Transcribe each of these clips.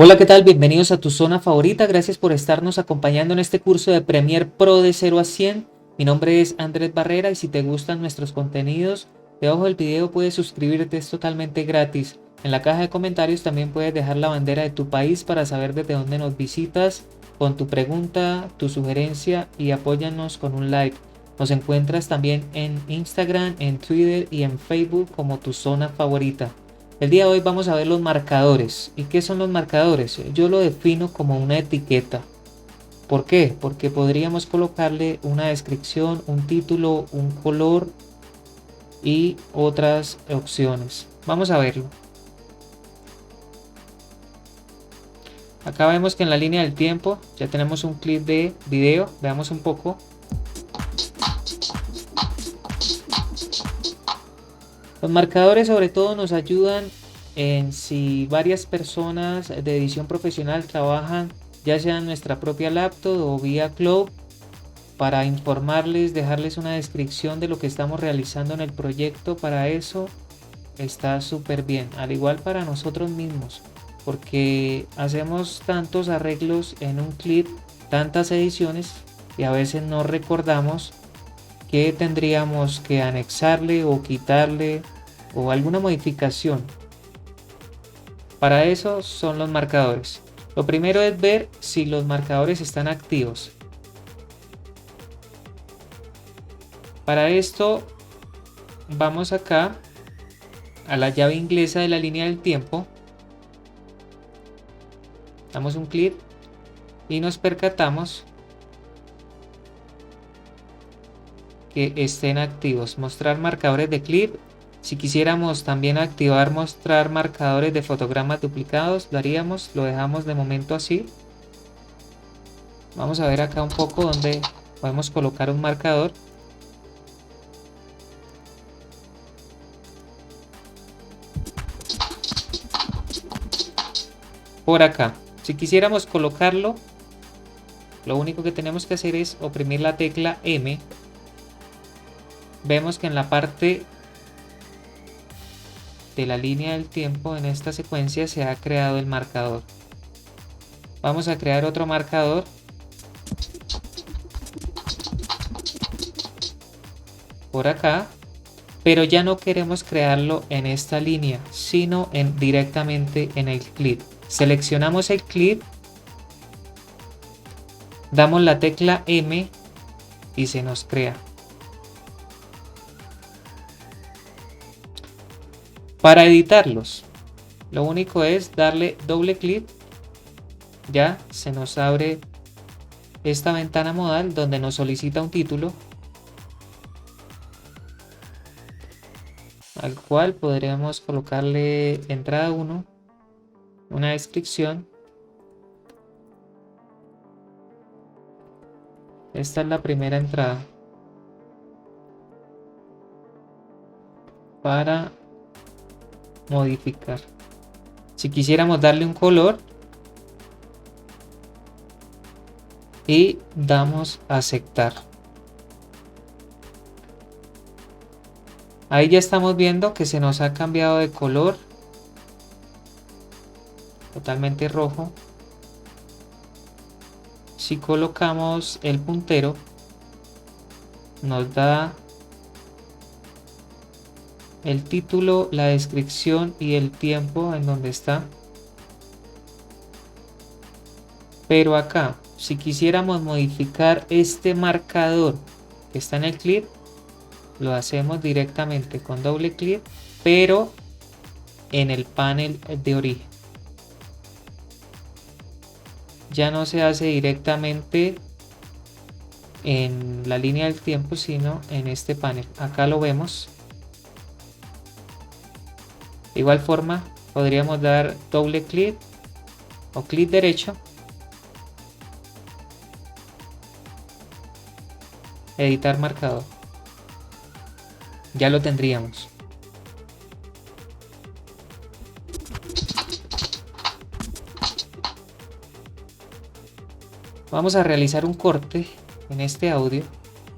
Hola, ¿qué tal? Bienvenidos a tu zona favorita. Gracias por estarnos acompañando en este curso de Premiere Pro de 0 a 100. Mi nombre es Andrés Barrera y si te gustan nuestros contenidos, debajo del video puedes suscribirte, es totalmente gratis. En la caja de comentarios también puedes dejar la bandera de tu país para saber desde dónde nos visitas, con tu pregunta, tu sugerencia y apóyanos con un like. Nos encuentras también en Instagram, en Twitter y en Facebook como tu zona favorita. El día de hoy vamos a ver los marcadores. ¿Y qué son los marcadores? Yo lo defino como una etiqueta. ¿Por qué? Porque podríamos colocarle una descripción, un título, un color y otras opciones. Vamos a verlo. Acá vemos que en la línea del tiempo ya tenemos un clip de video. Veamos un poco. Los marcadores sobre todo nos ayudan en si varias personas de edición profesional trabajan ya sea en nuestra propia laptop o vía cloud, para informarles, dejarles una descripción de lo que estamos realizando en el proyecto. Para eso está súper bien, al igual para nosotros mismos, porque hacemos tantos arreglos en un clip, tantas ediciones, y a veces no recordamos que tendríamos que anexarle o quitarle o alguna modificación. Para eso son los marcadores. Lo primero es ver si los marcadores están activos. Para esto vamos acá a la llave inglesa de la línea del tiempo, damos un clic y nos percatamos que estén activos. Mostrar marcadores de clip. Si quisiéramos también activar mostrar marcadores de fotogramas duplicados, lo haríamos, lo dejamos de momento así. Vamos a ver acá un poco donde podemos colocar un marcador. Por acá, si quisiéramos colocarlo, lo único que tenemos que hacer es oprimir la tecla M. Vemos que en la parte de la línea del tiempo en esta secuencia se ha creado el marcador. Vamos a crear otro marcador. Por acá, pero ya no queremos crearlo en esta línea, sino directamente en el clip. Seleccionamos el clip, damos la tecla M y se nos crea. Para editarlos, lo único es darle doble clic. Ya se nos abre esta ventana modal donde nos solicita un título, al cual podríamos colocarle entrada 1, una descripción. Esta es la primera entrada. Para modificar, si quisiéramos darle un color, y damos a aceptar. Ahí ya estamos viendo que se nos ha cambiado de color, totalmente rojo. Si colocamos el puntero, nos da el título, la descripción y el tiempo en donde está. Pero acá, si quisiéramos modificar este marcador que está en el clip, lo hacemos directamente con doble clic, pero en el panel de origen. Ya no se hace directamente en la línea del tiempo, sino en este panel. Acá lo vemos. De igual forma, podríamos dar doble clic o clic derecho, editar marcador. Ya lo tendríamos. Vamos a realizar un corte en este audio.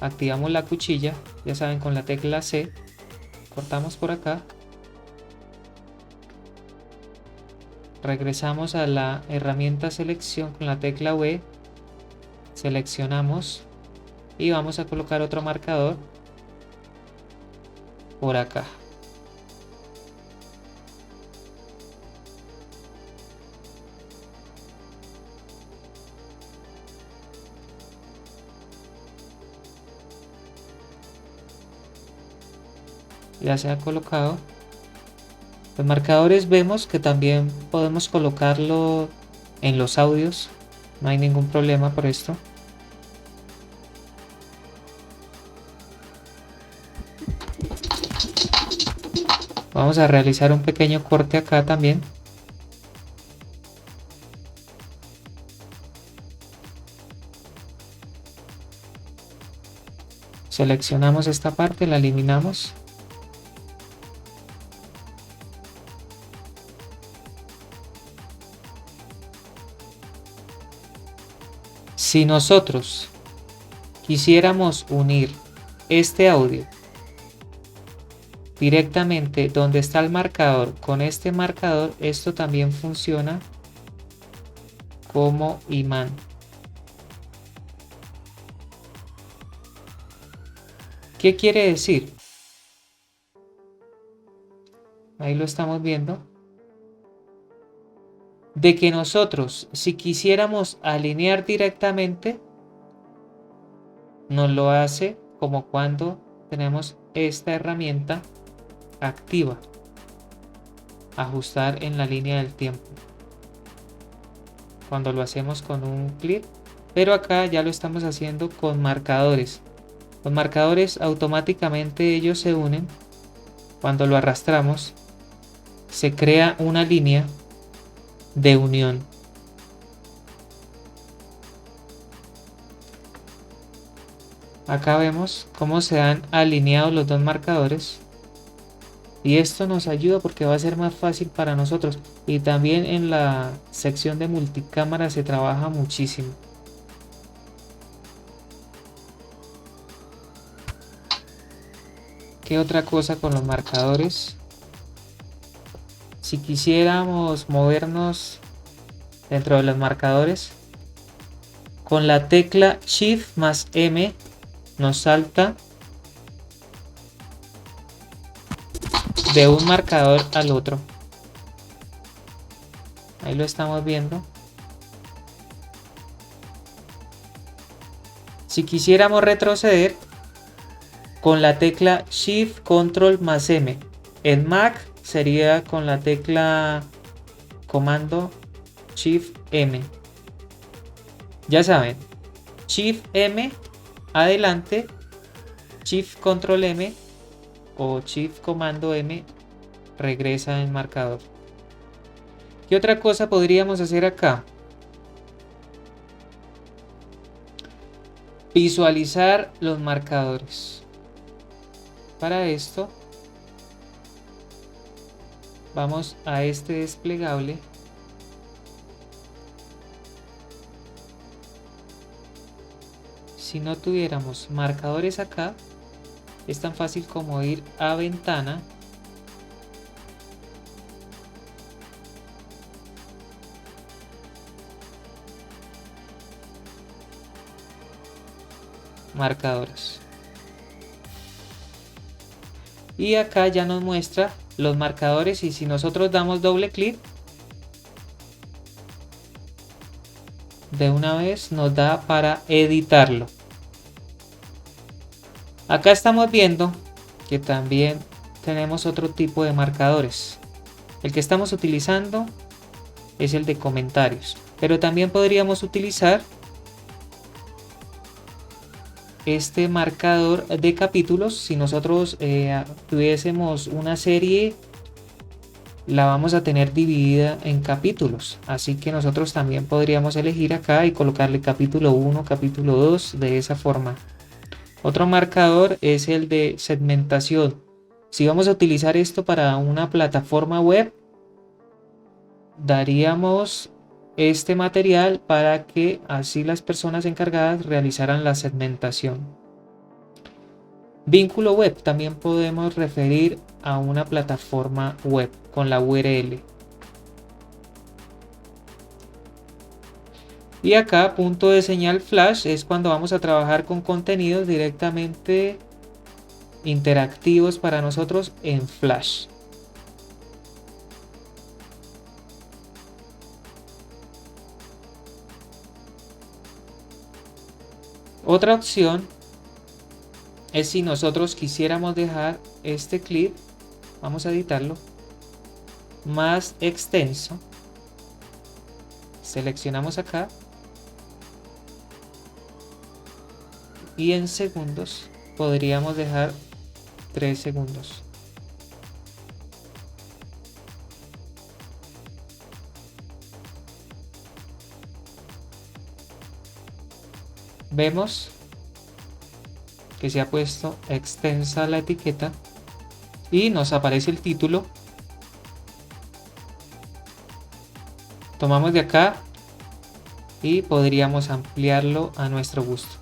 Activamos la cuchilla, ya saben, con la tecla C. Cortamos por acá. regresamos a la herramienta selección con la tecla V, seleccionamos y vamos a colocar otro marcador por acá. Ya se ha colocado. Los marcadores vemos que también podemos colocarlo en los audios. No hay ningún problema por esto. Vamos a realizar un pequeño corte acá también. Seleccionamos esta parte, la eliminamos. Si nosotros quisiéramos unir este audio directamente donde está el marcador con este marcador, esto también funciona como imán. ¿Qué quiere decir? Ahí lo estamos viendo. De que nosotros, si quisiéramos alinear directamente, nos lo hace como cuando tenemos esta herramienta activa, ajustar en la línea del tiempo, cuando lo hacemos con un clic, pero acá ya lo estamos haciendo con marcadores. Los marcadores automáticamente ellos se unen. Cuando lo arrastramos se crea una línea de unión. Acá vemos cómo se han alineado los dos marcadores y esto nos ayuda porque va a ser más fácil para nosotros, y también en la sección de multicámara se trabaja muchísimo. ¿Qué otra cosa con los marcadores? Si quisiéramos movernos dentro de los marcadores, con la tecla Shift más M nos salta de un marcador al otro. Ahí lo estamos viendo. Si quisiéramos retroceder, con la tecla Shift Control más M. En Mac sería con la tecla comando Shift M. Ya saben, Shift M adelante, Shift Control M o Shift Comando M regresa el marcador. ¿Qué otra cosa podríamos hacer acá? Visualizar los marcadores. Para esto vamos a este desplegable. Si no tuviéramos marcadores acá, es tan fácil como ir a ventana, marcadores, y acá ya nos muestra los marcadores, y si nosotros damos doble clic, de una vez nos da para editarlo. Acá estamos viendo que también tenemos otro tipo de marcadores. El que estamos utilizando es el de comentarios, pero también podríamos utilizar este marcador de capítulos. Si nosotros tuviésemos una serie, la vamos a tener dividida en capítulos, así que nosotros también podríamos elegir acá y colocarle capítulo 1, capítulo 2 de esa forma. Otro marcador es el de segmentación. Si vamos a utilizar esto para una plataforma web, daríamos este material para que así las personas encargadas realizaran la segmentación. Vínculo web, también podemos referir a una plataforma web con la URL. Y acá punto de señal flash es cuando vamos a trabajar con contenidos directamente interactivos para nosotros en flash. Otra opción es si nosotros quisiéramos dejar este clip, vamos a editarlo, más extenso. Seleccionamos acá y en segundos podríamos dejar 3 segundos. Vemos que se ha puesto extensa la etiqueta y nos aparece el título. Tomamos de acá y podríamos ampliarlo a nuestro gusto.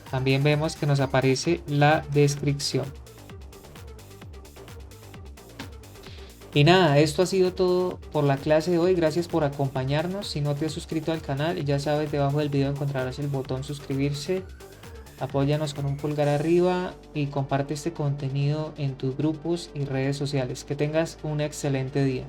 También vemos que nos aparece la descripción. Y nada, esto ha sido todo por la clase de hoy. Gracias por acompañarnos. Si no te has suscrito al canal, ya sabes, debajo del video encontrarás el botón suscribirse. Apóyanos con un pulgar arriba y comparte este contenido en tus grupos y redes sociales. Que tengas un excelente día.